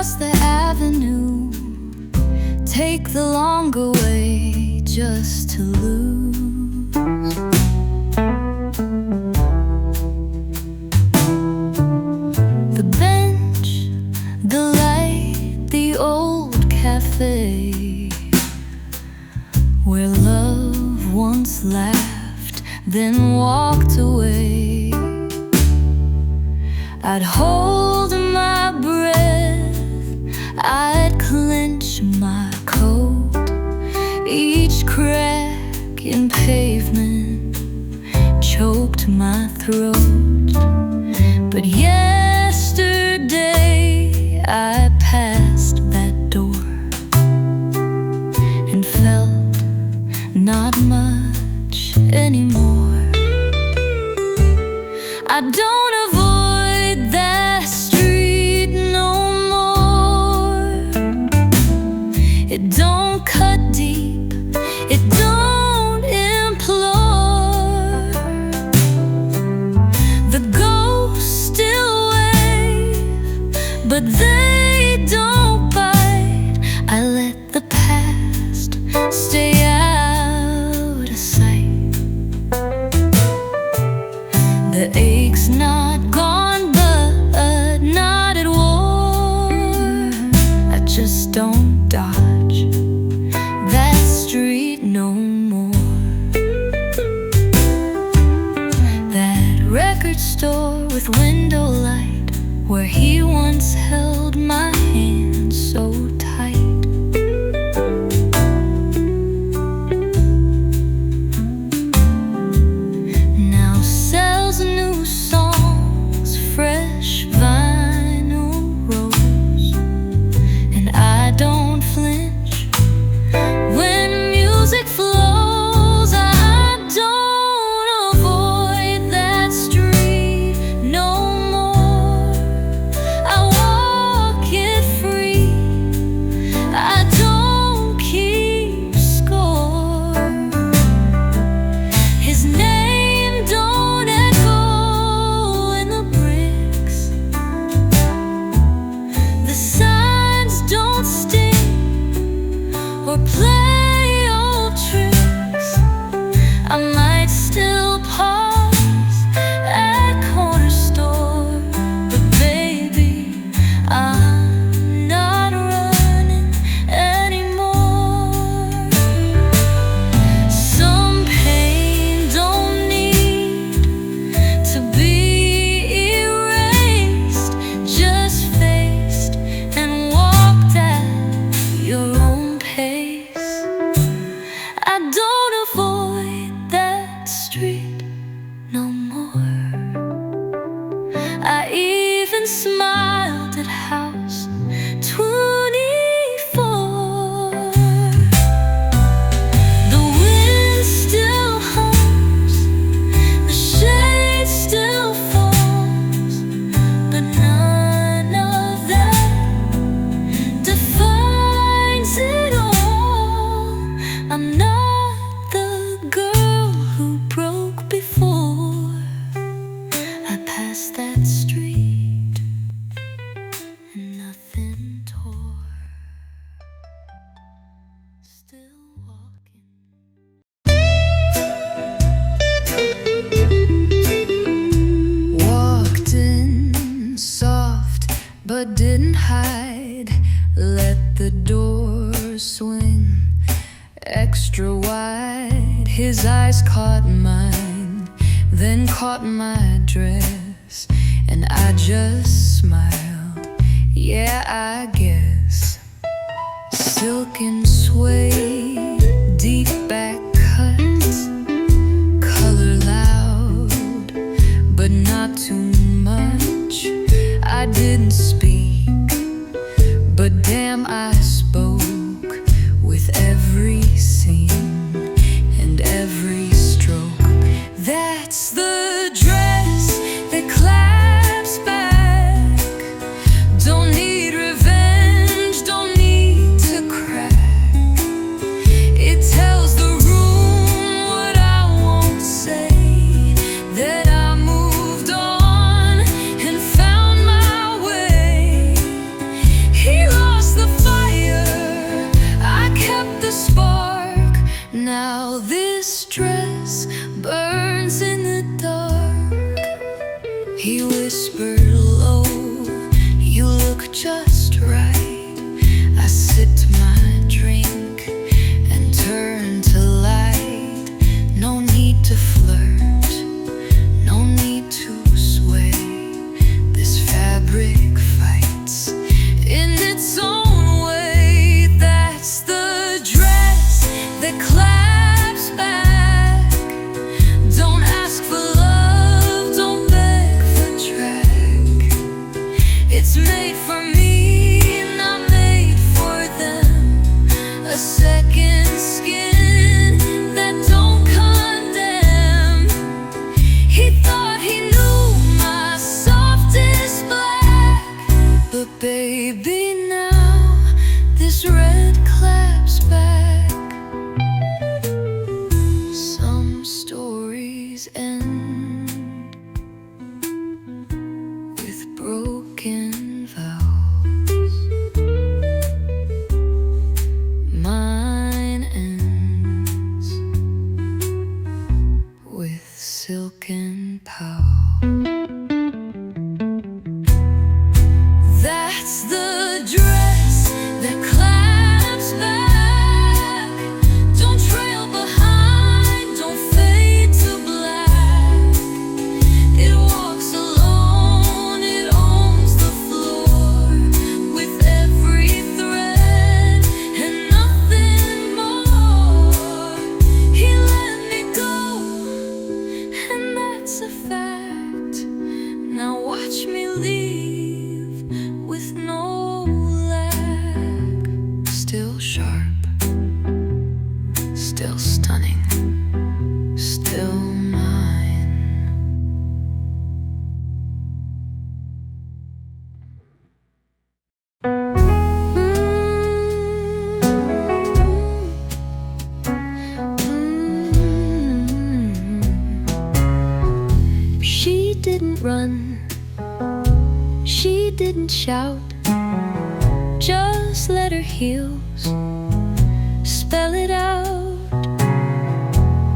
across the avenue, take the longer way just to lose. The bench, the light, the old cafe, where love once laughed, then walked away. I'd hold my breath, I'd clench my coat. Each crack in pavement choked my throat. But yesterday I passed that door and felt not much anymore. I don't avoid that street no more. It don't cut deep, it don't implore. The ghosts still wave, but they don't bite. I let the past stay out of sight. The ache's not gone, but not at war. I just don't dodge that street no more. That record store with window light, where he once held my hand so tight. Now sells new songs, fresh vinyl rolls, and I don't flinch when music flows. I don't avoid that street no more. I walk it free, I don't keep score. His name don't echo in the bricks, the signs don't sting or play old tricks. I might still pause at corner store, but baby, I'm not running anymore. Some pain don't need to be erased, just faced and walked at your own pace. I don't avoid that street no more. I even smiled at house 24. The wind still hums, the shade still falls, but none of that defines it all. I'm not the girl who broke before I passed that street and nothing tore. Still walking. Walked in soft, but didn't hide. Let the door swing extra wide. His eyes caught mine, then caught my dress, and I just smiled. Yeah, I guess. Silken sway, deep back cuts, color loud, but not too much. I didn't speak, but damn, I spoke with every scene and every stroke. That's the dress that claps back. Don't need revenge, don't need to crack. It tells the Now this dress burns in the dark. He whispered low, you look just right. I sipped my drink and turned to light. No need to flirt, no need to sway. This fabric fights in its own way. That's the dress that claps back. Don't ask for love, don't beg for track. It's made for me, not made for them. A second skin that don't condemn. He thought he knew my softest black, but baby, now this red claps back. Some stories end with broken vows. Mine ends with silken pow. That's the dress that claps back. Don't trail behind, don't fade to black. It walks alone, it owns the floor, with every thread and nothing more. He let me go, and that's a fact. Now watch me leave with no lack. Still sharp, still stunning, still mine. She didn't run, she didn't shout, just let her heels spell it out.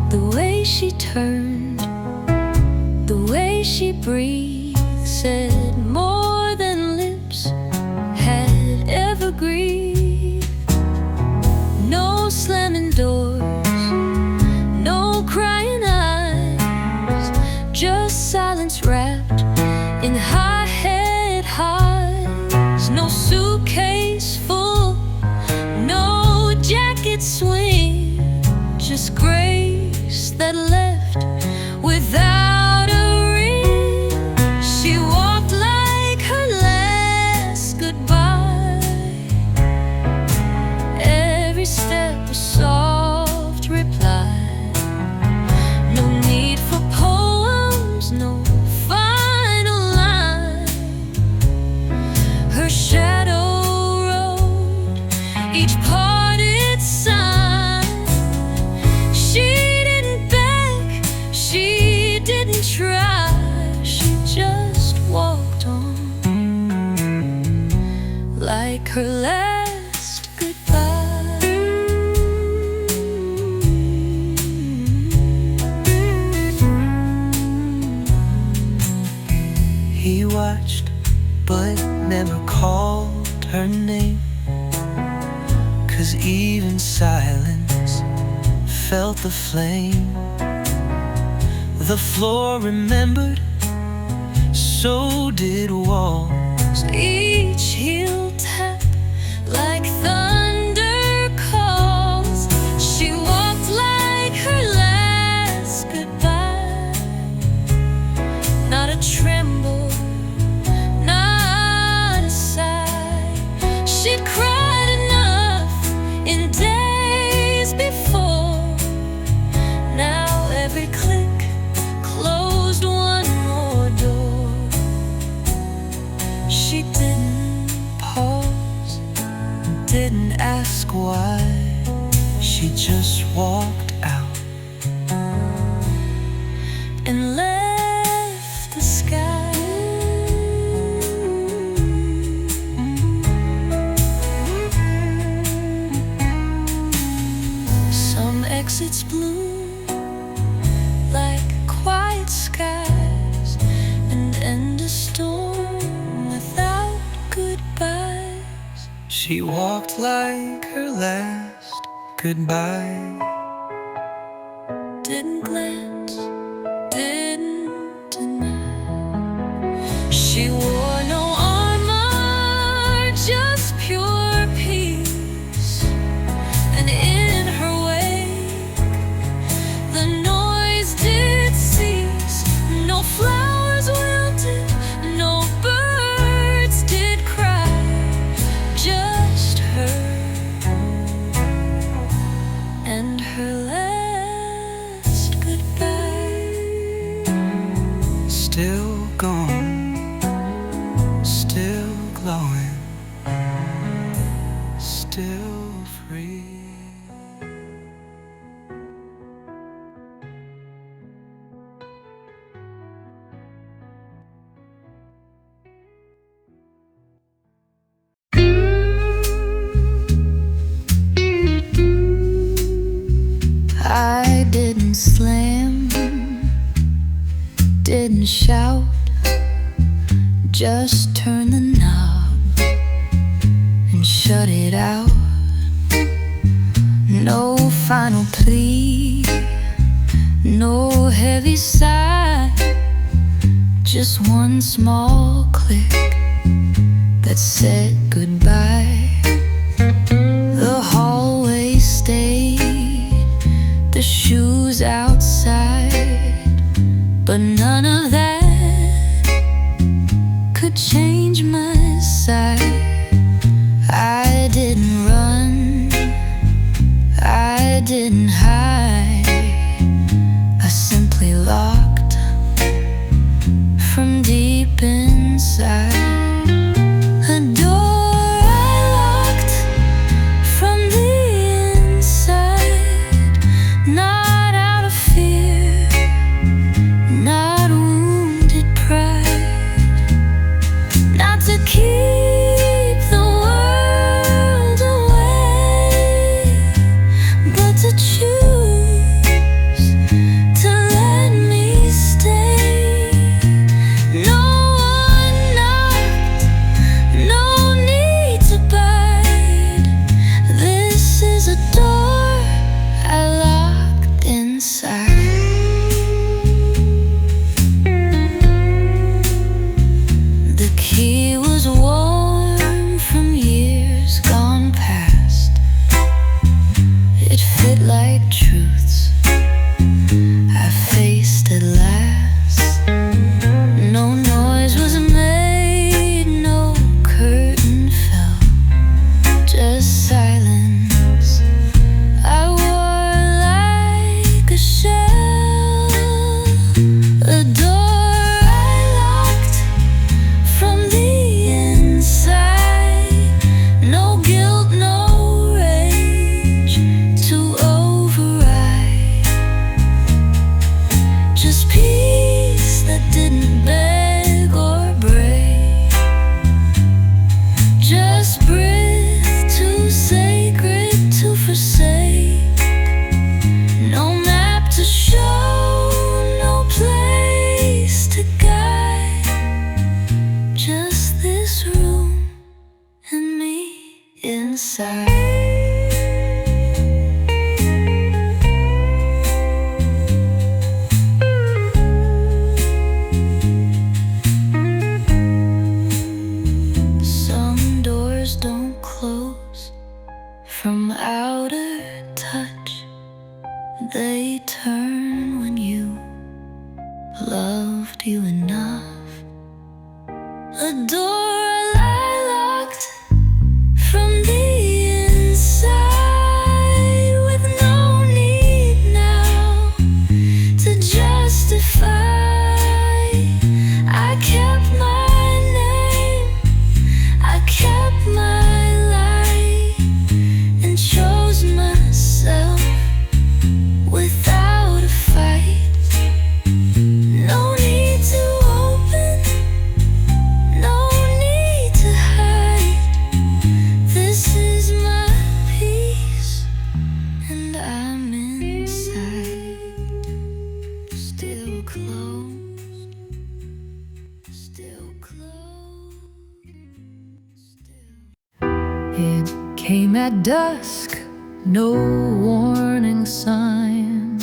The way she turned, the way she breathed, said more than lips had ever grieved. No slamming doors, no crying eyes, just silence wrapped in high-head highs. No suitcase full, no jacket swing, just grace that left without a ring. She walked like her last goodbye. Every step a soft reply. No need for poems, no final line. Her shadow wrote each parted sign. She didn't beg, she didn't try, she just walked on like her last goodbye. He watched, but never called her name, 'cause even silence felt the flame. The floor remembered, so did walls. Each heel tap like thunder calls. She walked like her last goodbye. Not a tremble, not a sigh. She'd cried enough in days before. Now every click closed one more door. She didn't pause, didn't its bloom, like quiet skies, and end a storm without goodbyes. She walked like her last goodbye. Didn't glance, didn't deny. She wore no armor, just pure peace. And in her wake, the noise did cease. No flowers wilted, no birds did cry, just her and her last goodbye. Still gone, still glowing, still free. I didn't slam, didn't shout, just turn the knob and shut it out. No final plea, no heavy sigh, just one small click that said goodbye. The hallway stayed, the shoes outside, but none of that could change my side. I didn't run, I didn't hide, I simply locked from deep inside. A door I locked from the inside, not out of fear, not wounded pride, not to keep the world away, but to choose to let me stay. No one knocked, no need to bite. This is a door I locked inside. The key was warm from years gone past. It fit like truths I faced at last. No noise was made, no curtain fell, just silence I wore like a shell. A door I locked from the inside, no guilt, no rage to override, just peace that didn't beg or break, just breath too sacred to forsake. No map to show, no place to guide, just this room and me inside. Some doors don't close from outer touch, they turn when you loved you enough. A door I locked from the inside, with no need now to justify. I kept my name, I kept my light, and chose myself without a fight. No need to open, no need came at dusk, no warning sign.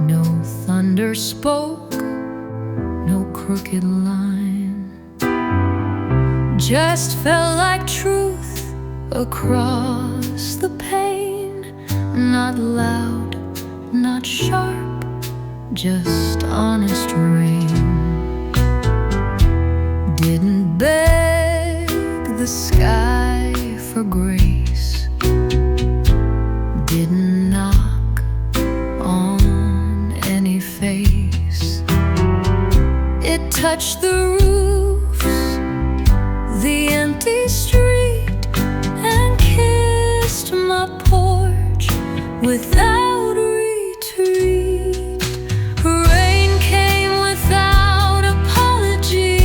No thunder spoke, no crooked line. Just felt like truth across the pane. Not loud, not sharp, just honest rain. Didn't beg the sky for grace, didn't knock on any face. It touched the roofs, the empty street, and kissed my porch without retreat. Rain came without apology,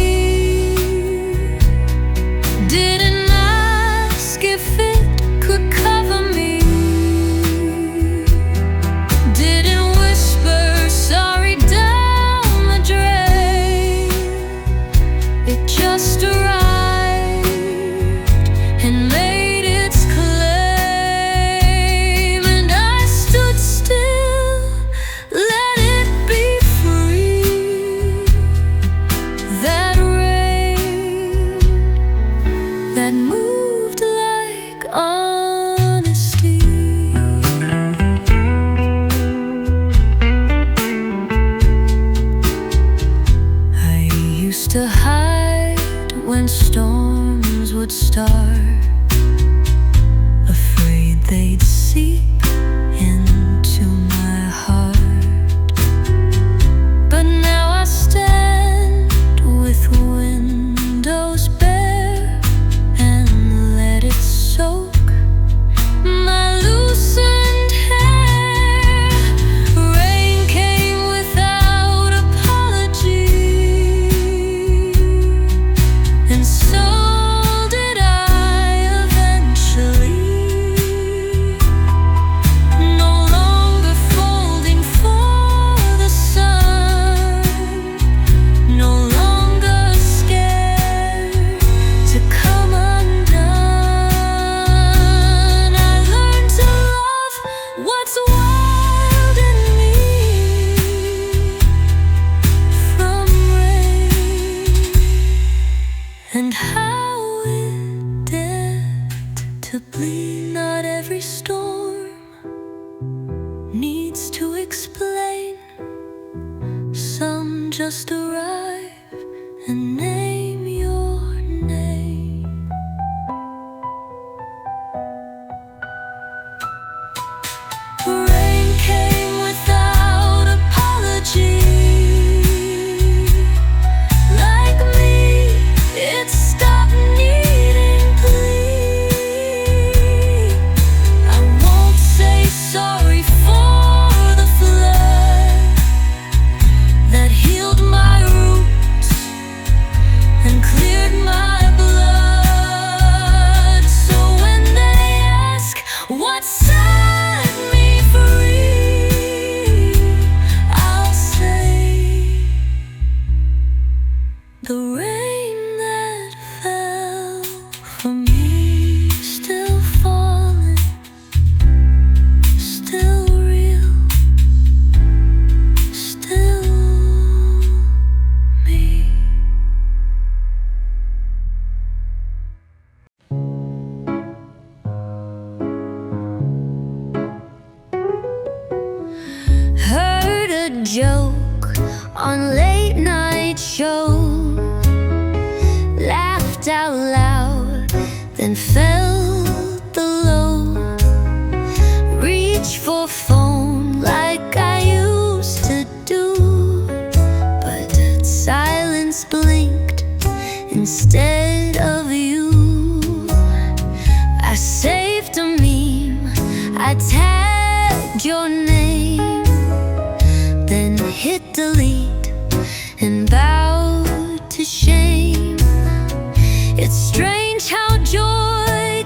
didn't ask if it could cover me, didn't whisper sorry down the drain. It just arrived and made its claim, and I stood still, let it be free. That rain that moved like honesty. I used to hide when storms would start, afraid they'd seep into my heart. But now I stand with windows bare and let it soak my loosened hair. Rain came without apology, and so did I eventually. No longer folding for the sun, no longer scared to come undone. I learned to love what's wild in me, from rain, and how it dared to bleed. Not every storm needs to explain. Some just arrive and name your name. Rain came without apology. Like me, it stopped needing plea. I won't say sorry for the flood that healed my roots and cleared my blood. So when they ask what set me free, I'll say the rain that fell for me, still falling, still real, still me. Heard a joke on late night shows, laughed out loud, then felt the load. Reached for phone like I used to do, but silence blinked instead of you. I saved a meme, I tagged your name, then hit delete and bowed to shame. It's strange how joy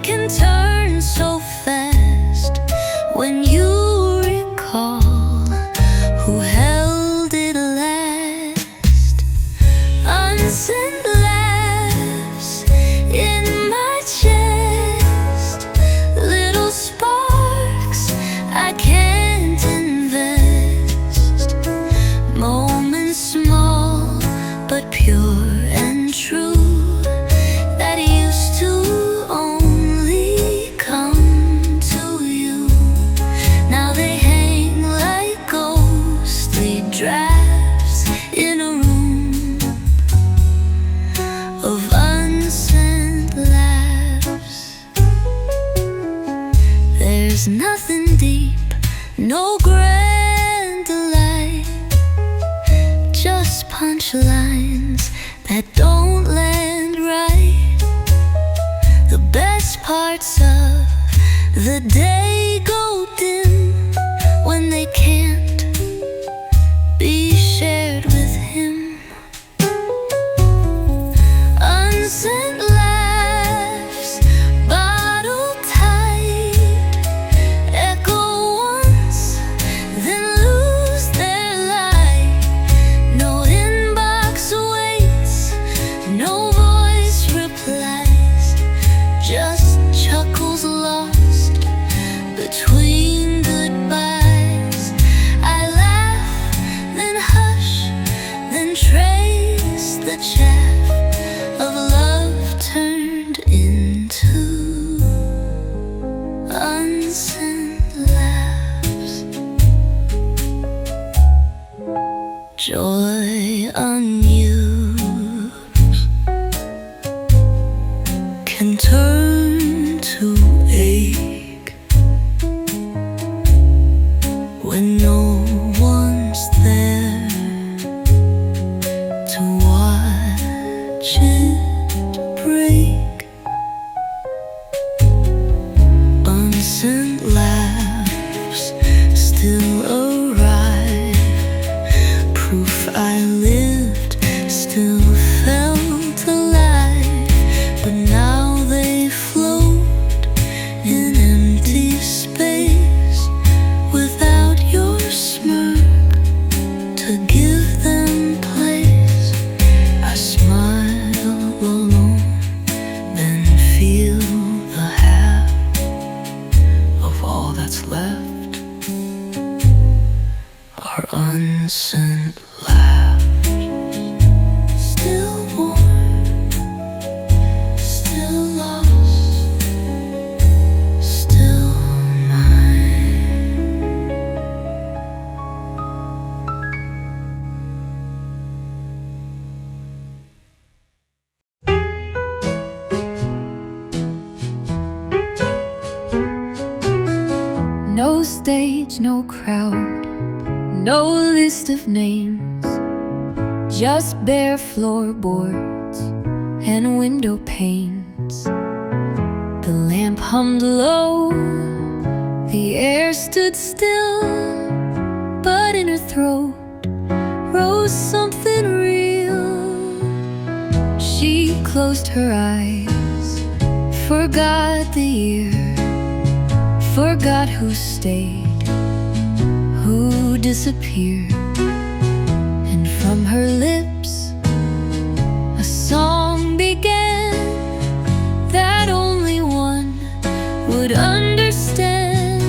day go dim when they can't be shared with him. Unsent laughs, bottled tight, echo once, then lose their light. No inbox awaits, no voice replies, just chuckles lost between goodbyes. I laugh, then hush, then trace the chaff of love turned into unsent laughs. Joy unused can turn to ache when no one's there to watch it break. Unsent laughs still arrive, proof I lived, still felt alive. But now they float in empty space without your smirk to give them place. I smile alone, then feel the half of all that's left are unsent laughs. Still warm, still lost, still mine. No stage, no crowd, no list of names, just bare floorboards and window panes. The lamp hummed low, the air stood still, but in her throat rose something real. She closed her eyes, forgot the year, forgot who stayed, who disappeared. And from her lips a song began that only one would understand.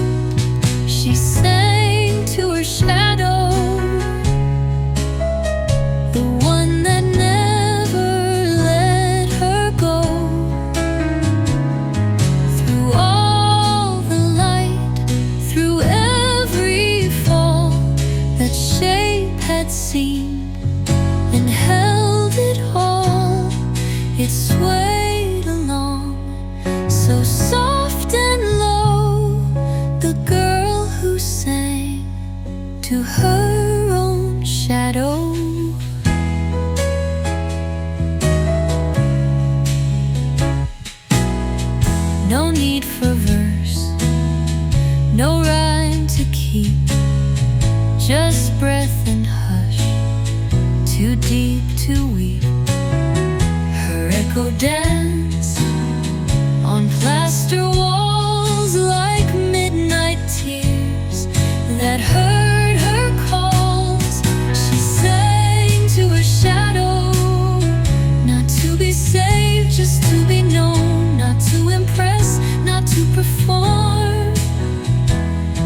She sang to her shadow, the one that never let her go. Through all the light, through every fall, that shape had seen and held it all. It swayed along, so soft and low, the girl who sang to her own shadow. No need for verse, no rhyme to keep, just breath and hush, too deep to weep. Her echo dance on plaster walls like midnight tears that heard her calls. She sang to her shadow, not to be saved, just to be known, not to impress, not to perform,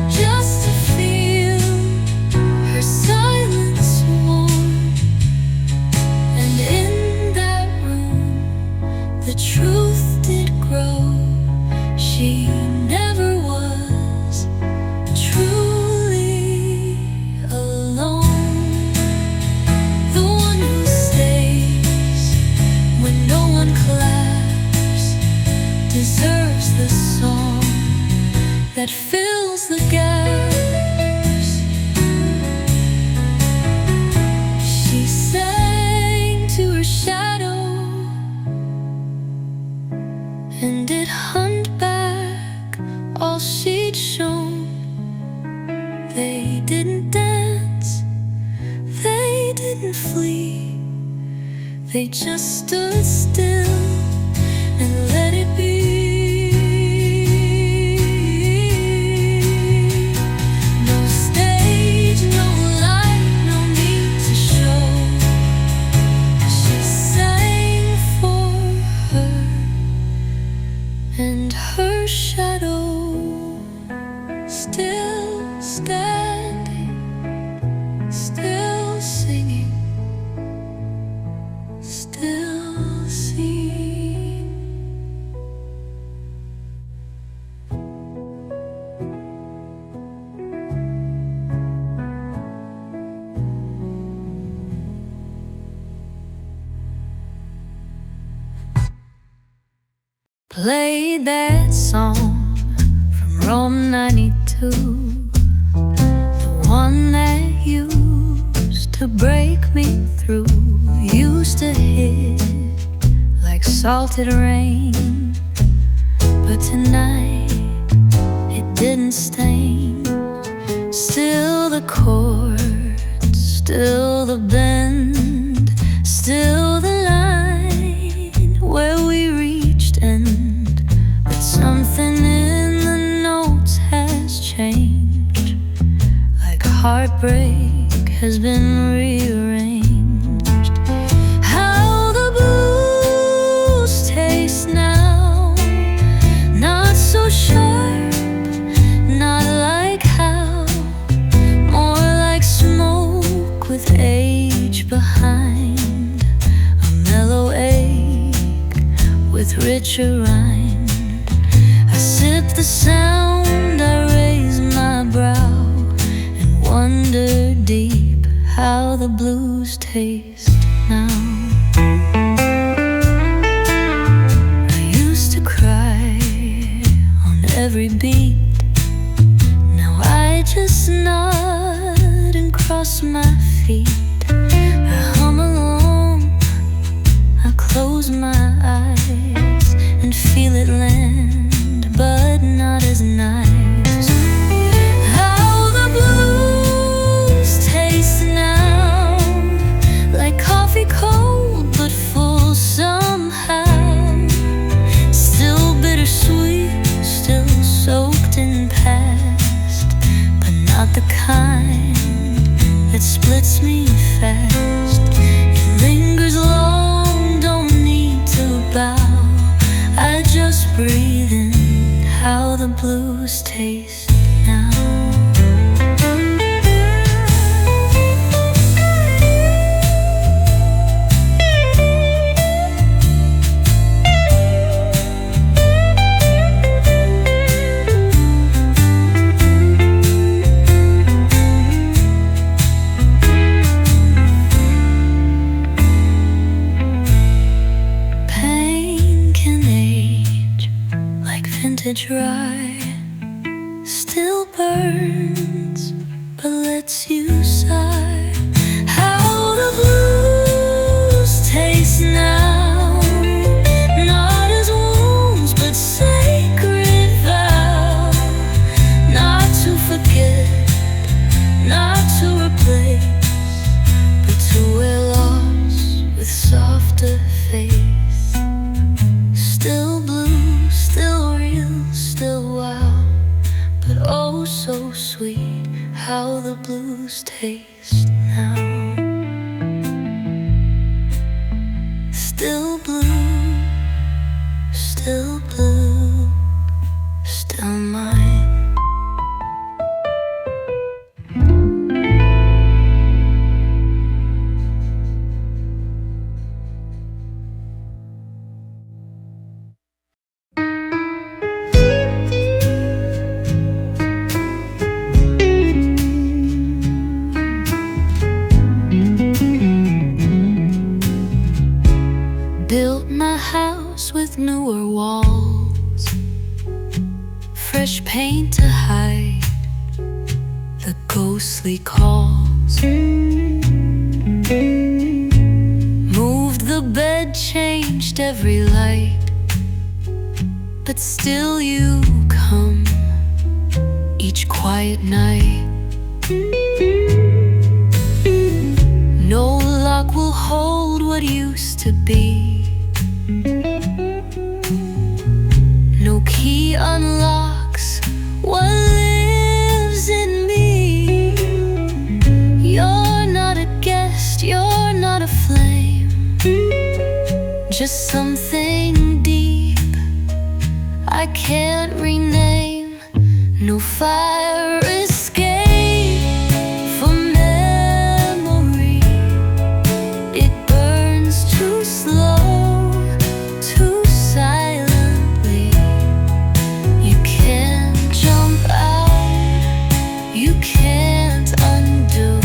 just to feel her silence warm. And in that room the truth did grow. She never was truly alone. The one who stays when no one claps deserves the song. They didn't dance, they didn't flee. They just stood still and let it be. No stage, no light, no need to show. She sang for her and her shadow, still standing, still singing, still seen. Played that song from Rome 92, the one that used to break me through, used to hit like salted rain. But tonight it didn't stain. Still the chords, still the bend, still the line where we reached end. But something in the notes has changed, like heartbreak has been rearranged. How the blues taste now, not so sharp, not like how, more like smoke with age behind, a mellow ache with richer rind. I sip the sound, I raise my brow and wonder deep how the blues taste now. I used to cry on every beat, now I just nod and cross my feet. I hum along, I close my eyes and feel it land, but not as nice. How the blues taste now, like coffee cold but full somehow. Still bittersweet, still soaked in past, but not the kind that splits me fast. It lingers long, don't need to bow, I just breathe in how the blues taste now. Pain can age like vintage rye, still burns but lets you sigh. How the blues taste now, not as wounds but sacred vow, not to forget, not to replace, but to wear loss with softer face. Still blue, still real, still wow, but oh so sweet how the blues taste now. Still blue, still blue, still mine. Built my house with newer walls, fresh paint to hide the ghostly calls. Moved the bed, changed every light, but still you come each quiet night. what used to be. No key unlocks what lives in me. You're not a guest, you're not a flame, just something deep I can't rename. No fire escape for memory. It burns too slow, too silently. You can't jump out, you can't undo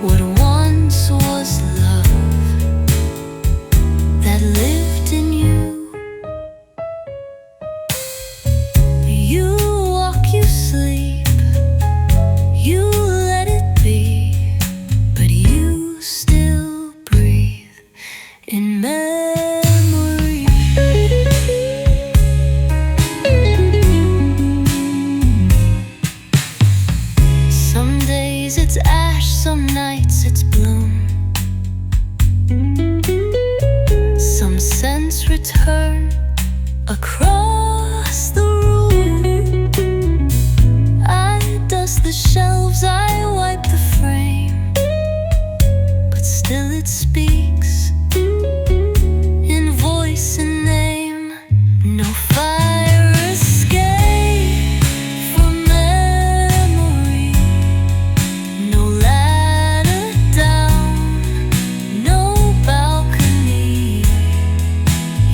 what once was love that lived in you. You walk, you sleep, you let it be, but you still breathe in memory. Some days it's ash, some nights it's bloom. Some scents return across the room. I dust the shelves, I wipe the frame, but still it speaks in voice and name. No fire escape from memory. No ladder down, no balcony.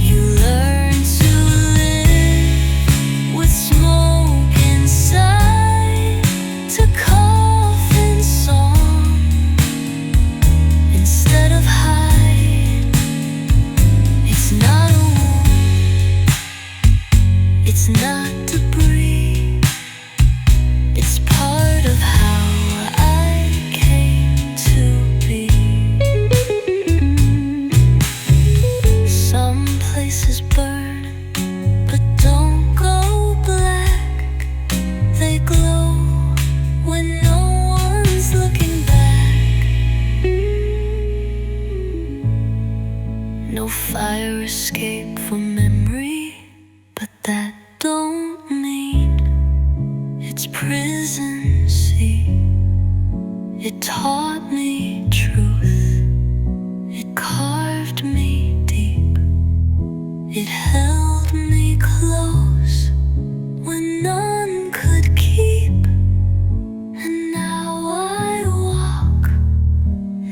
You learn to live with smoke inside, to cough in song instead of hide. It's not a wound, it's not debris. It's part of how I came to be. Some places burn, but don't go black. They glow when no one's looking back. No fire escape from memory, but that don't mean it's prison. See, it taught me truth, it carved me deep, it held me close when none could keep. And now I walk,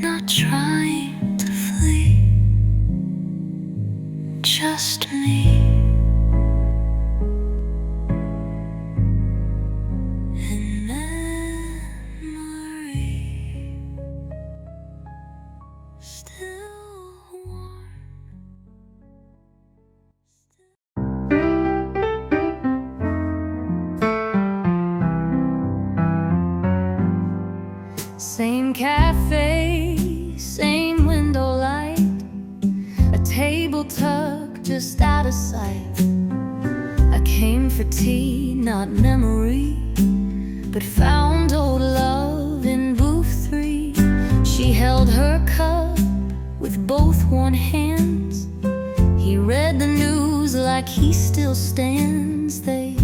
not trying to flee, just me. In memory, still warm. Same cafe, same window light, a table tucked just out of sight. I came for tea, not memory, but found old love in booth 3. She held her cup with both one hands. He read the news like he still stands. They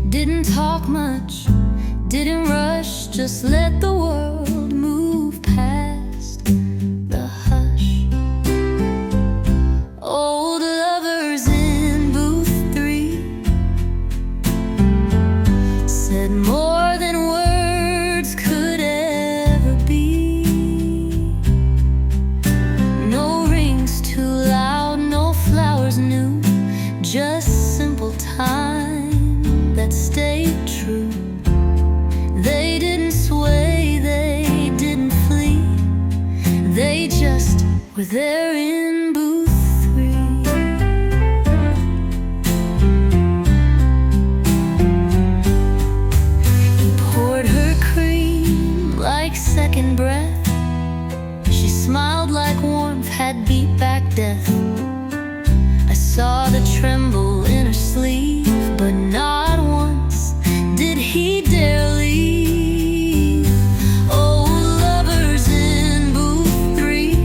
didn't talk much, didn't rush, just let the world move past the hush. Old lovers in booth 3 said more than words could ever be. No rings too loud, no flowers new, just simple time that stayed true. They didn't sway, they didn't flee, they just were there in booth 3. He poured her cream like second breath. She smiled like warmth had beat back death. I saw the tremble in her sleeve, but not once did he dare leave. Oh, lovers in booth 3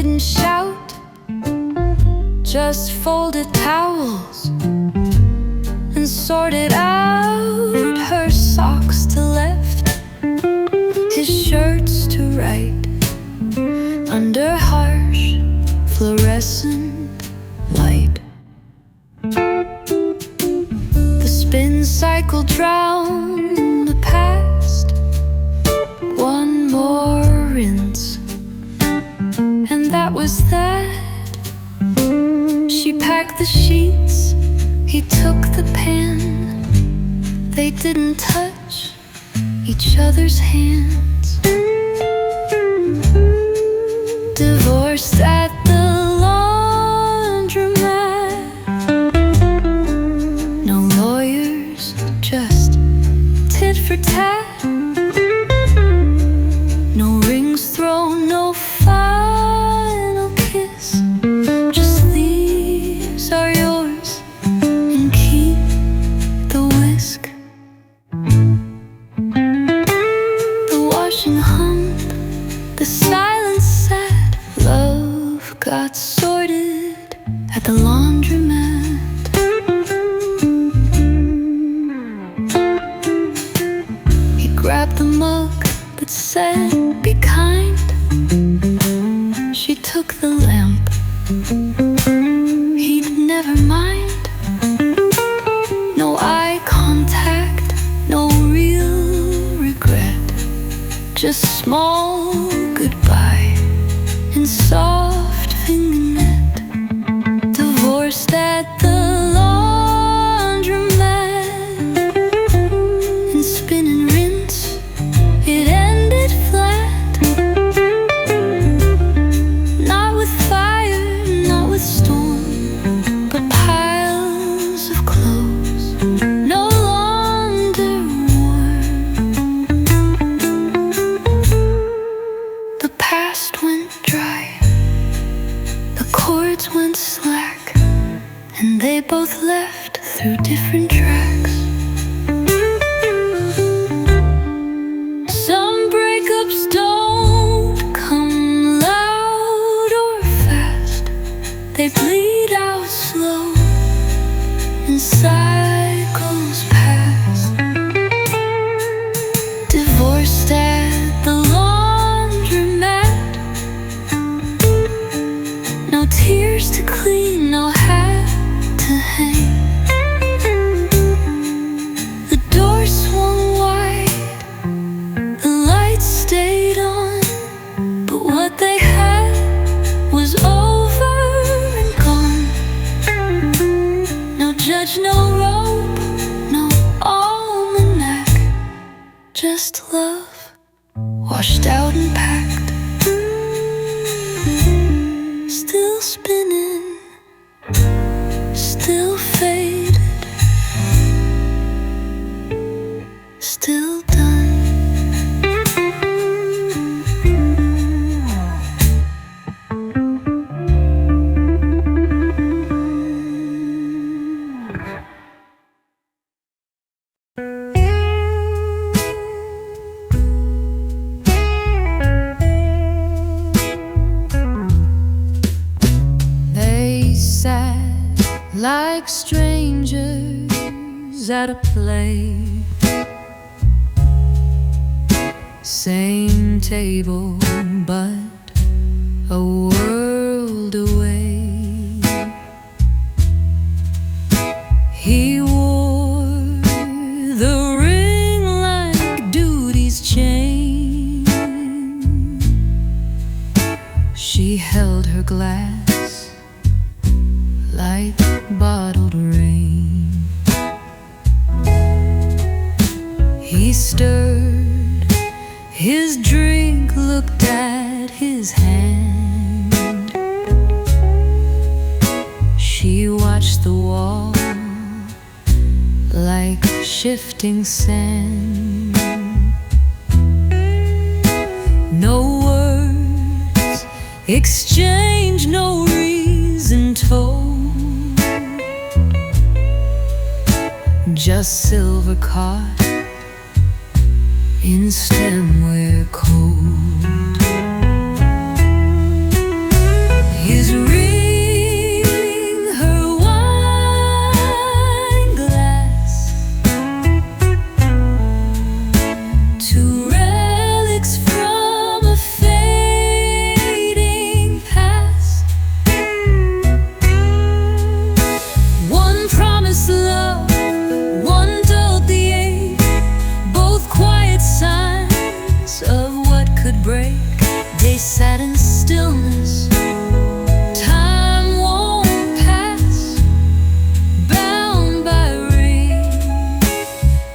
didn't shout, just folded towels and sorted out her socks to left, his shirts to right, under harsh fluorescent light. The spin cycle drowned the past, one more rinse, and that was that. She packed the sheets, he took the pen. They didn't touch each other's hands. Divorced at the laundromat. No lawyers, just tit for tat. No rings thrown, no final kiss. Just these are yours, and keep the whisk. The washing hummed, the silence sat. Love got sorted at the laundromat. He grabbed the mug that said, "Be kind." She took the lamp. He'd never mind. No eye contact, no real regret, just small goodbye and soft fingernet. Divorced at the laundromat. And spin and rinse, it ended flat. Not with fire, not with storm, but piles of clothes no longer warm. The past went dry, the chords went slack, and they both left through different tracks. Some breakups don't come loud or fast. They bleed out slow in cycles past. Divorced at the laundromat. No tears to clean, no hat to hang. The door swung wide, the lights stayed on, but what they had was over and gone. No judge, no rope, no almanac, just love washed out and packed. Still spinning, still faded, still done. They sat like strangers at a play. Same table, but a world away. He wore the ring like duty's chain. She held her glass like bottled rain. He stirred his drink, looked at his hand. She watched the wall like shifting sand. No words exchanged, no reason told, just silver caught in stemware cold. stillness. Time won't pass, bound by rain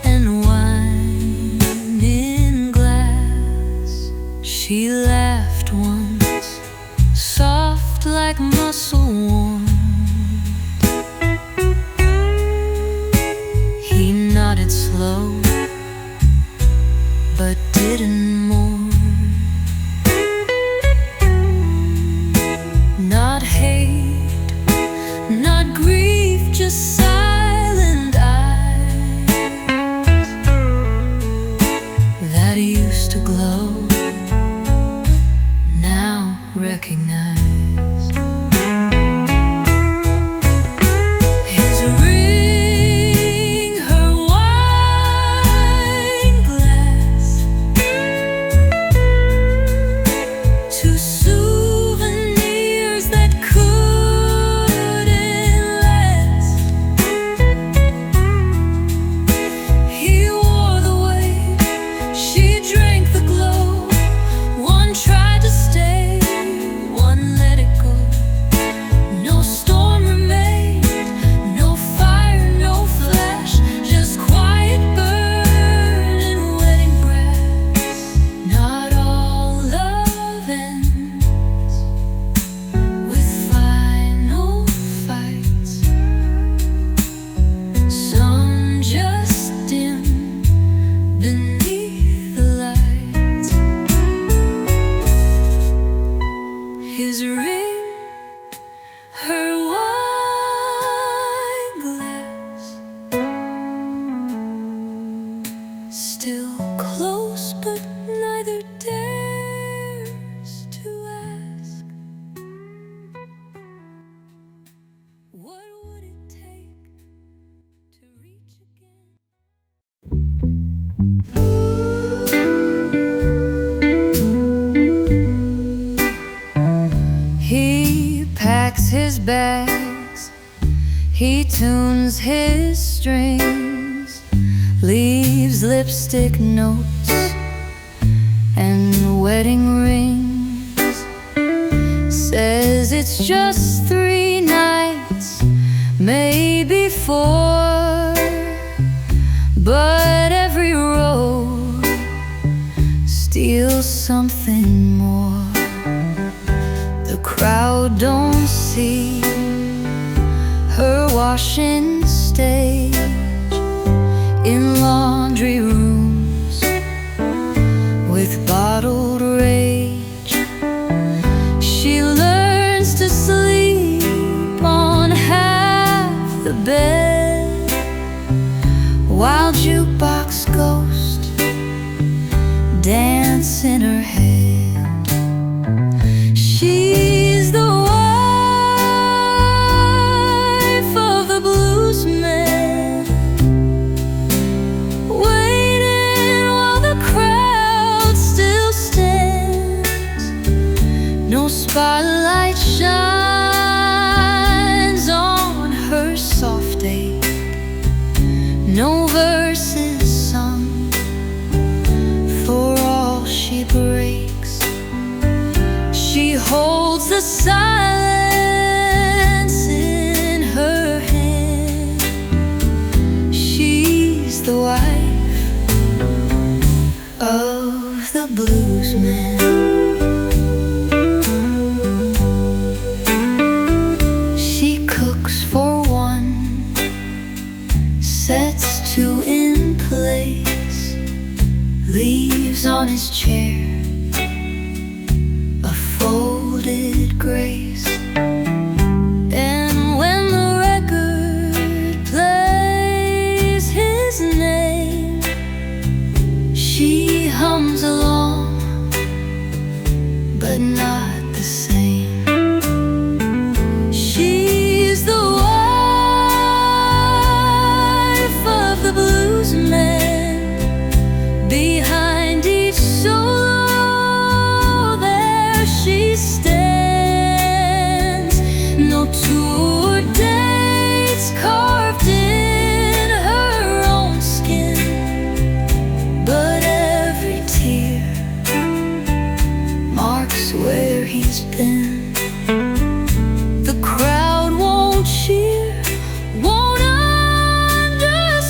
and wine in glass. She laughed once, soft like muscle warm. He nodded slow, but didn't mourn. Not hate, not grief, just silent eyes that used to glow, now recognized. His ring, her wine glass, two souvenirs that couldn't last. He wore the weight, she drank the glow. One tried to stay, one let it go. No storm remained, no fire, no flash, just quiet burn and wedding brass. Not all love ends with final fights. Some just dim beneath the lights. His ring, her wine glass, still close, but neither dares to ask. What would it take to reach again? He packs his bags, he tunes his strings, leaves lipstick notes and wedding rings. Says it's just 3 nights, maybe 4, but every road steals something more. The crowd don't see her washing stage in laundry rooms with bottled rage. She learns to sleep on half the bed while jukebox ghosts dance in her head. She's the wife of the blues man, waiting while the crowd still stands. No spotlight shines on her soft ache, no verses sung for all she breaks. She holds the silence in her hand. She's the wife of the blues man. She cooks for one, sets 2 in place, leaves on his chair a folded grace. And when the record plays his name, she hums along, but not the same. She's the wife of the blues man. Behind each solo there she stands. No tour dates carved in her own skin, but every tear marks where where he's been. The crowd won't cheer, won't understand.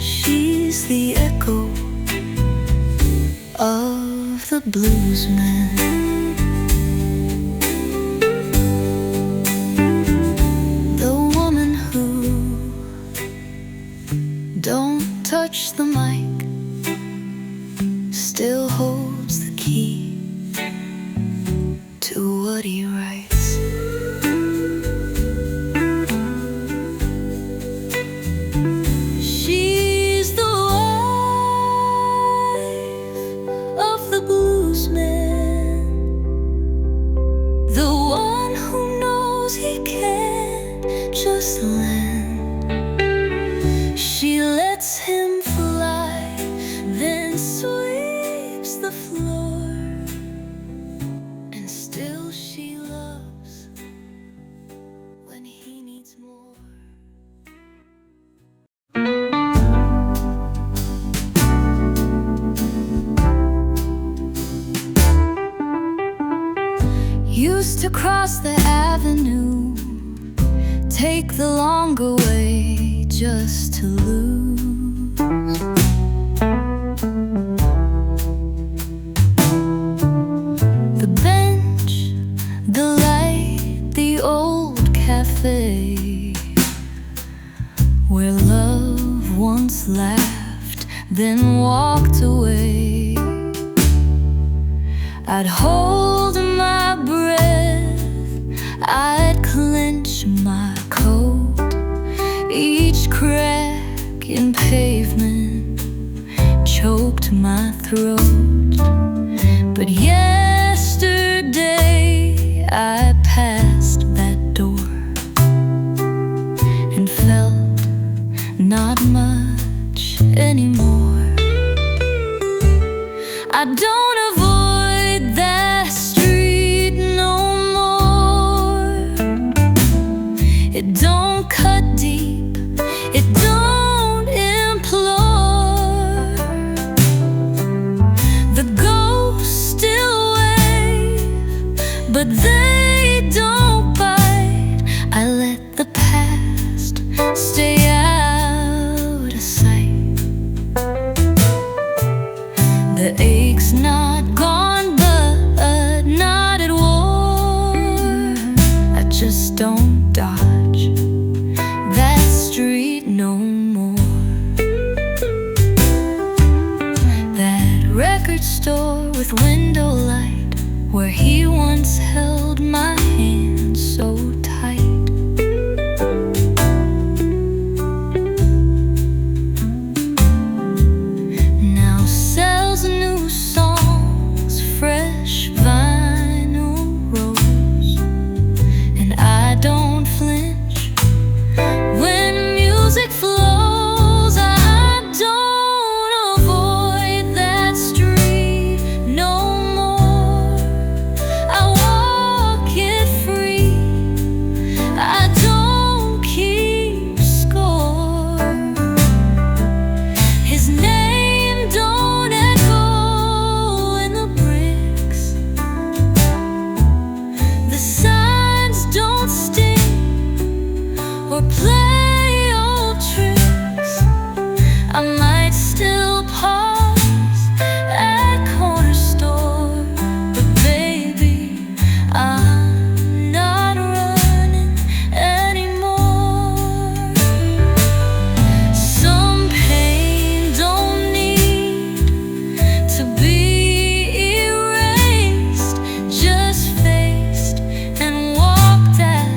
She's the echo of the bluesman. The woman who don't touch the mic still holds the key to what he writes. She's the wife of the bluesman, the one who knows he can't just land. She lets him fly, then sweeps the floor, and still she loves when he needs more. Used to cross the avenue, take the longer way just to lose. The bench, the light, the old cafe, where love once laughed, then walked away. I'd hold my breath, I'd clench my coat. Each crack in pavement choked my throat. But yesterday I passed that door and felt not much anymore. I don't avoid that street no more. It don't cut deep, it don't implore. The ghosts still wave, but they don't bite. I let the past stay out of sight. The ache's not gone, but not at war. I just don't dodge that street no more. That record store with window light, where he once held my hand so tight. Now sells new songs, fresh vinyl rolls, and I don't flinch when music flows. I don't avoid that street no more. I walk it free, I don't keep score. His name don't echo in the bricks, the signs don't sting or play old tricks. I might still pause at corner store, but baby, I'm not running anymore. Some pain don't need to be erased, just faced and walked at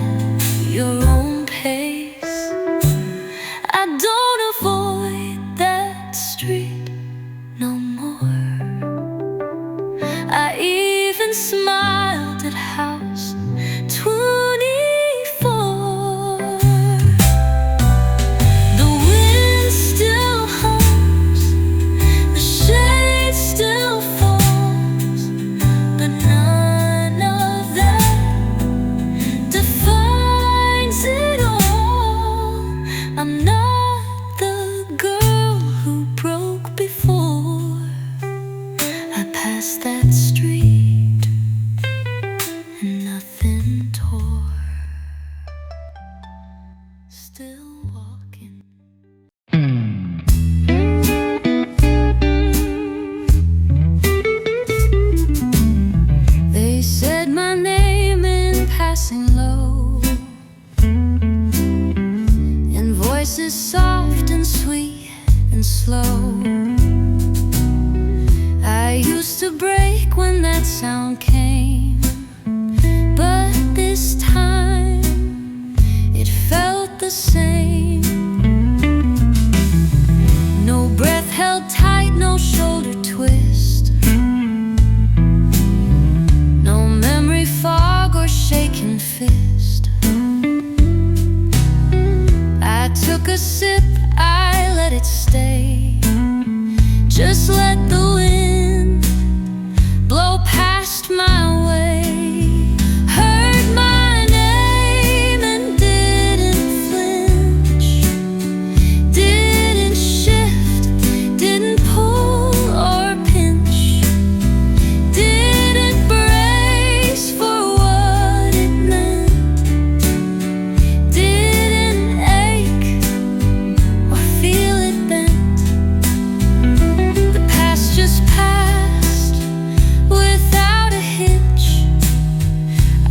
your own pace. I don't avoid that street no more. I even smiled at house 24. The wind still hums, the shade still falls, but none of that defines it all. I'm not the girl who broke before I passed that street. sound came, but this time it felt the same. No breath held tight, no shoulder twist, no memory fog or shaken fist. I took a sip, I let it stay. Just let the wind blow past my way. Heard my name and didn't flinch, didn't shift, didn't pull or pinch, didn't brace for what it meant, didn't ache or feel it bent. The past just passed without a hitch.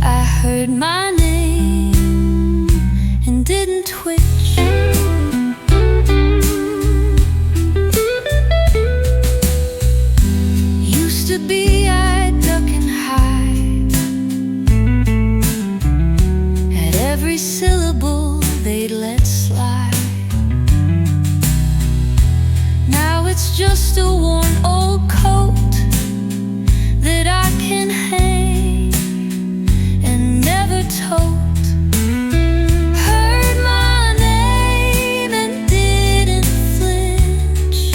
I heard my name and didn't twitch. Used to be I'd duck and hide at every syllable they'd let slide. Now it's just a worn old coat that I can hang and never tote. Heard my name and didn't flinch,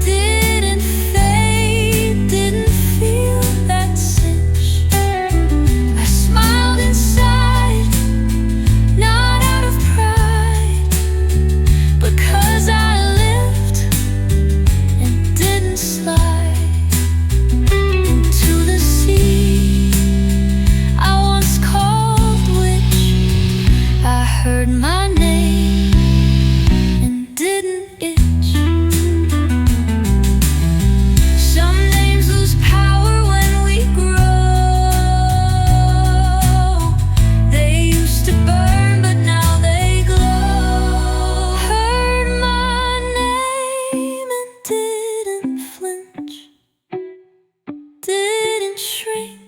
didn't fade, didn't feel that cinch. I smiled inside, not out of pride, because I lived and didn't slide into the sea I once called witch. I heard my name and didn't itch. Some names lose power when we grow. They used to burn, but now they glow. Heard my name and didn't flinch, didn't shrink,